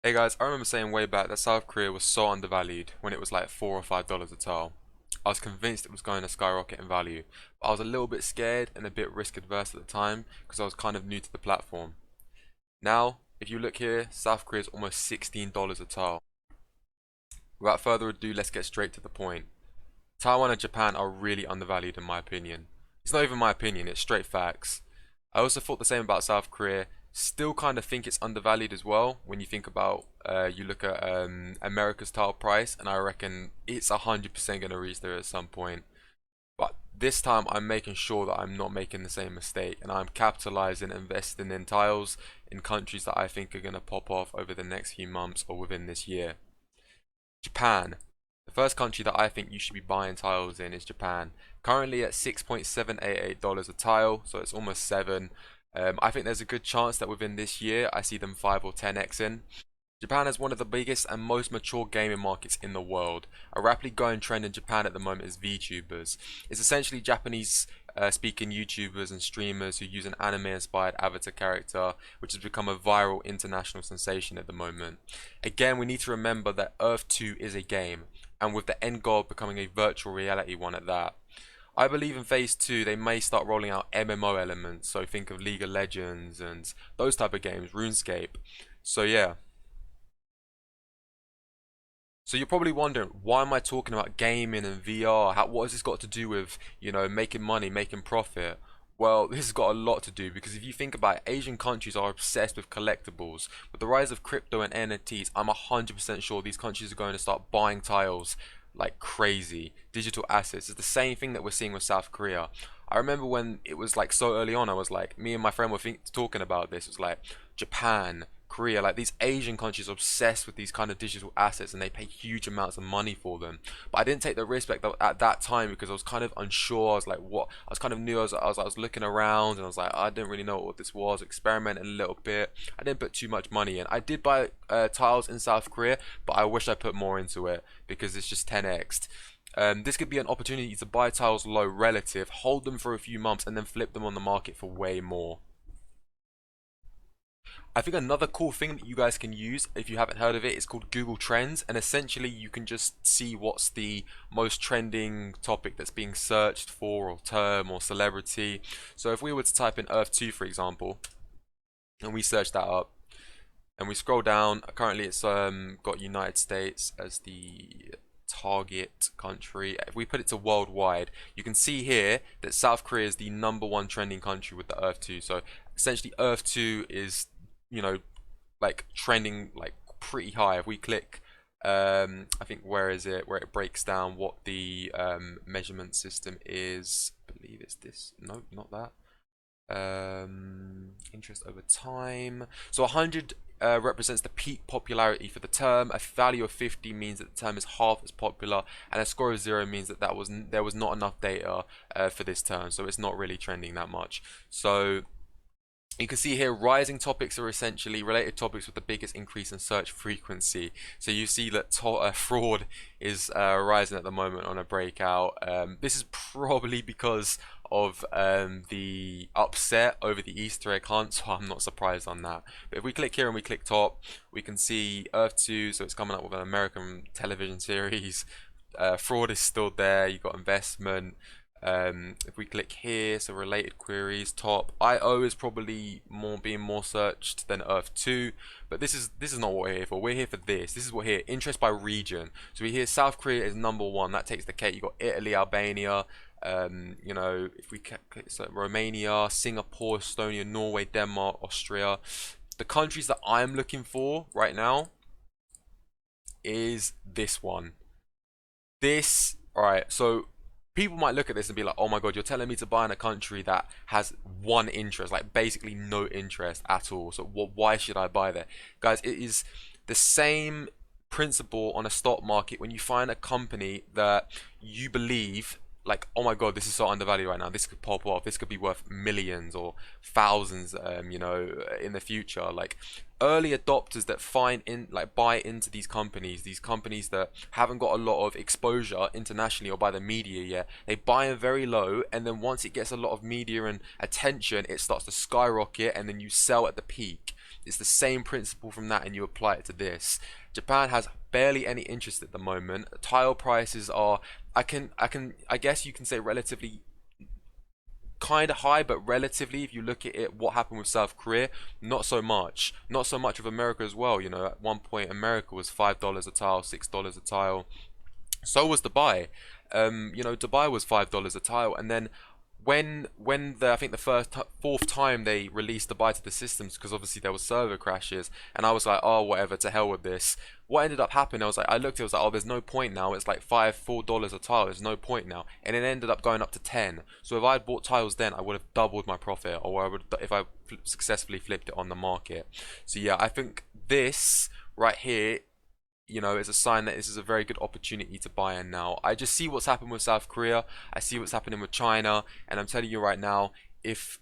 Hey guys, I remember saying way back that South Korea was so undervalued when it was like $4 or $5 a tile. I was convinced it was going to skyrocket in value, but I was a little bit scared and a bit risk adverse at the time because I was kind of new to the platform. Now, if you look here, South Korea is almost $16 a tile. Without further ado, let's get straight to the point. Taiwan and Japan are really undervalued in my opinion. It's not even my opinion, it's straight facts. I also thought the same about South Korea. Still kind of think it's undervalued as well when you think about you look at America's tile price, and I reckon it's 100% going to reach there at some point. But this time I'm making sure that I'm not making the same mistake, and I'm capitalizing, investing in tiles in countries that I think are going to pop off over the next few months or within this year. Japan. The first country that I think you should be buying tiles in is Japan. Currently at $6.788 a tile, so it's almost 7. I think there's a good chance that within this year I see them 5 or 10x in. Japan is one of the biggest and most mature gaming markets in the world. A rapidly growing trend in Japan at the moment is Vtubers. It's essentially Japanese speaking YouTubers and streamers who use an anime inspired avatar character, which has become a viral international sensation at the moment. Again, we need to remember that Earth 2 is a game, and with the end goal becoming a virtual reality one at that. I believe in phase 2 they may start rolling out MMO elements, so think of League of Legends and those type of games, RuneScape. So yeah. So you're probably wondering, why am I talking about gaming and VR? What has this got to do with, making money, making profit? Well, this has got a lot to do because if you think about it, Asian countries are obsessed with collectibles. With the rise of crypto and NFTs, I'm 100% sure these countries are going to start buying tiles like crazy. Digital assets. It's the same thing that we're seeing with South Korea. I remember when it was like so early on, I was like, me and my friend were talking about this. It was like Japan, Korea, like these Asian countries are obsessed with these kind of digital assets and they pay huge amounts of money for them. But I didn't take the risk at that time because I was kind of unsure. I was like, what? I was kind of new. I was looking around and I was like, I didn't really know what this was. Experimenting a little bit. I didn't put too much money in. I did buy tiles in South Korea, but I wish I put more into it because it's just 10x. This could be an opportunity to buy tiles low relative, hold them for a few months, and then flip them on the market for way more. I think another cool thing that you guys can use, if you haven't heard of it, is called Google Trends, and essentially you can just see what's the most trending topic that's being searched for, or term, or celebrity. So if we were to type in Earth 2, for example, and we search that up, and we scroll down, currently it's got United States as the target country. If we put it to worldwide, you can see here that South Korea is the #1 trending country with the Earth 2. So essentially Earth 2 is, you know, like trending like pretty high. If we click, I think where is it? Where it breaks down what the measurement system is. I believe it's this. No, not that. Interest over time. So 100 represents the peak popularity for the term. A value of 50 means that the term is half as popular, and a score of 0 means that there was not enough data for this term, so it's not really trending that much. So you can see here rising topics are essentially related topics with the biggest increase in search frequency. So you see that fraud is rising at the moment on a breakout. This is probably because of the upset over the Easter egg hunt, so I'm not surprised on that. But if we click here and we click top, we can see Earth 2, so it's coming up with an American television series. Fraud is still there. You've got investment. If we click here, so related queries, top IO is probably being more searched than Earth 2, but this is not what we're here for. We're here for this. This is what we're here. Interest by region. So we hear South Korea is #1. That takes the cake. You got Italy, Albania. If we click so Romania, Singapore, Estonia, Norway, Denmark, Austria. The countries that I'm looking for right now is this one. All right, so people might look at this and be like, oh my god, you're telling me to buy in a country that has one interest, like basically no interest at all. So why should I buy there? Guys, it is the same principle on a stock market. When you find a company that you believe, like, oh my god, this is so undervalued right now, this could pop off, this could be worth millions or thousands, in the future. Like, early adopters that buy into these companies that haven't got a lot of exposure internationally or by the media yet, they buy them very low, and then once it gets a lot of media and attention, it starts to skyrocket, and then you sell at the peak. It's the same principle from that, and you apply it to this. Japan has barely any interest at the moment. Tile prices are, I guess you can say relatively kind of high, but relatively, if you look at it, what happened with South Korea, not so much. Not so much of America as well. You know, at one point, America was $5 a tile, $6 a tile. So was Dubai. You know, Dubai was $5 a tile, and then when the I think the fourth time they released Dubai to the systems, because obviously there was server crashes, and I was like, oh whatever, to hell with this. What ended up happening? I looked, it was like, oh, there's no point now. It's like $4 a tile. There's no point now, and it ended up going up to 10. So if I had bought tiles then, I would have doubled my profit, or I would if I successfully flipped it on the market. So yeah, I think this right here, you know, is a sign that this is a very good opportunity to buy in now. I just see what's happened with South Korea. I see what's happening with China, and I'm telling you right now, if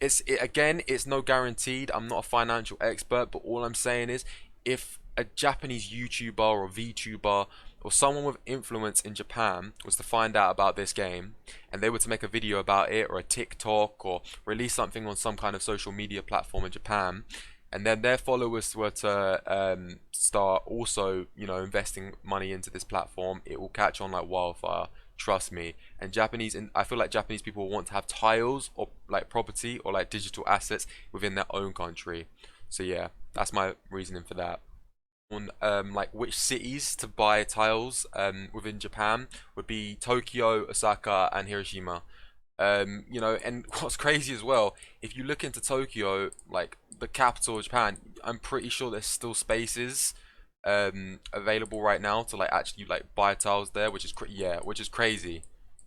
again, it's no guaranteed. I'm not a financial expert, but all I'm saying is, if a Japanese YouTuber or VTuber or someone with influence in Japan was to find out about this game, and they were to make a video about it, or a TikTok, or release something on some kind of social media platform in Japan, and then their followers were to start also, you know, investing money into this platform, it will catch on like wildfire. Trust me. And I feel like Japanese people want to have tiles or like property or like digital assets within their own country. So yeah, that's my reasoning for that. On like which cities to buy tiles within Japan would be Tokyo, Osaka, and Hiroshima. You know, and what's crazy as well, if you look into Tokyo, like the capital of Japan, I'm pretty sure there's still spaces available right now to like actually like buy tiles there, which is which is crazy.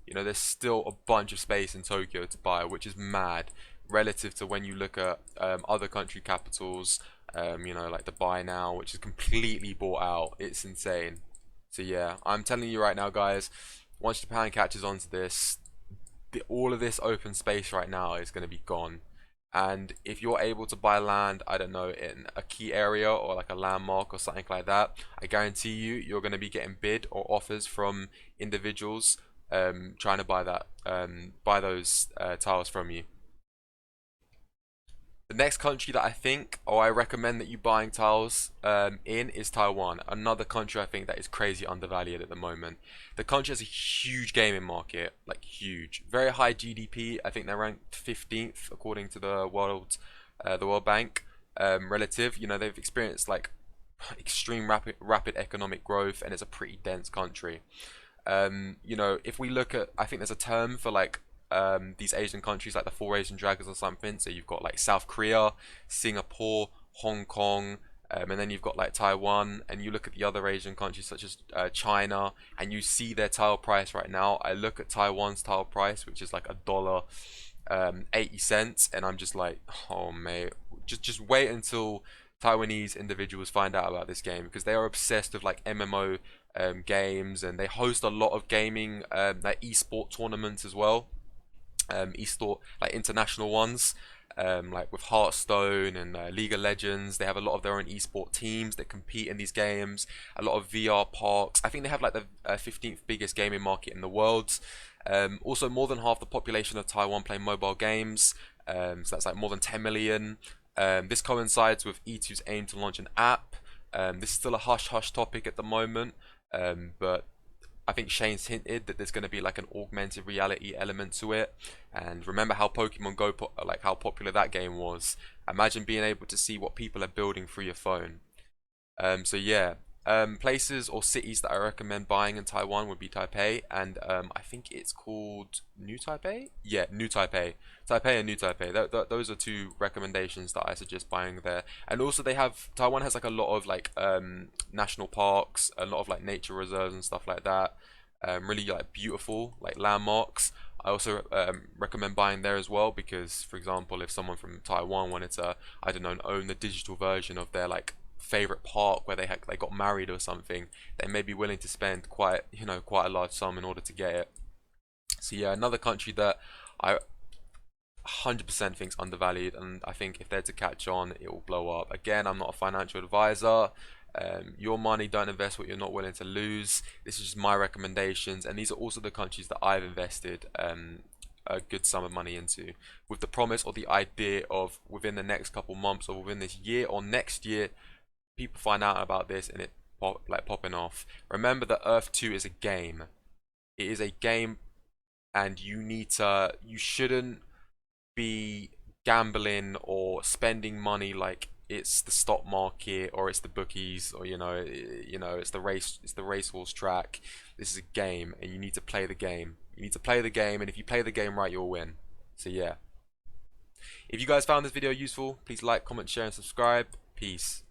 You know, there's still a bunch of space in Tokyo to buy, which is mad relative to when you look at other country capitals. You know, like Dubai now, which is completely bought out. It's insane. So yeah, I'm telling you right now, guys, once Japan catches on to this, all of this open space right now is going to be gone. And if you're able to buy land, I don't know, in a key area or like a landmark or something like that, I guarantee you, you're going to be getting bid or offers from individuals trying to buy buy those tiles from you. The next country that I think, or I recommend that you buying tiles in, is Taiwan. Another country I think that is crazy undervalued at the moment. The country has a huge gaming market, like huge, very high GDP. I think they're ranked 15th according to the World Bank. Relative, you know, they've experienced like extreme rapid economic growth, and it's a pretty dense country. You know, if we look at, I think there's a term for like these Asian countries, like the four Asian dragons or something. So you've got like South Korea, Singapore, Hong Kong, and then you've got like Taiwan. And you look at the other Asian countries such as China, and you see their tile price right now. I look at Taiwan's tile price, which is like $1 80 cents, and I'm just like, oh mate, just wait until Taiwanese individuals find out about this game, because they are obsessed with like MMO games, and they host a lot of gaming like esport tournaments as well, esport like international ones, like with Hearthstone and League of Legends. They have a lot of their own esport teams that compete in these games. A lot of VR parks. I think they have like the 15th biggest gaming market in the world. Also, more than half the population of Taiwan play mobile games. So that's like more than 10 million. This coincides with E2's aim to launch an app. This is still a hush-hush topic at the moment, but I think Shane's hinted that there's going to be like an augmented reality element to it. And remember how Pokemon Go, like how popular that game was. Imagine being able to see what people are building through your phone. So yeah, places or cities that I recommend buying in Taiwan would be Taipei, and I think it's called New Taipei. Yeah, New Taipei, Taipei and New Taipei. Those are two recommendations that I suggest buying there. And also, Taiwan has like a lot of like national parks, a lot of like nature reserves and stuff like that. Really like beautiful like landmarks. I also recommend buying there as well, because, for example, if someone from Taiwan wanted to, I don't know, own the digital version of their like favorite park where they got married or something, they may be willing to spend quite a large sum in order to get it. So yeah, another country that I 100% think's undervalued, and I think if they're to catch on, it will blow up. Again, I'm not a financial advisor. Your money, don't invest what you're not willing to lose. This is just my recommendations, and these are also the countries that I've invested a good sum of money into, with the promise or the idea of within the next couple months or within this year or next year, people find out about this and it popping off. Remember that Earth 2 is a game. It is a game, and you shouldn't be gambling or spending money like it's the stock market or it's the bookies, or it's the racehorse track. This is a game, and you need to play the game. You need to play the game, and if you play the game right, you'll win. So yeah. If you guys found this video useful, please like, comment, share, and subscribe. Peace.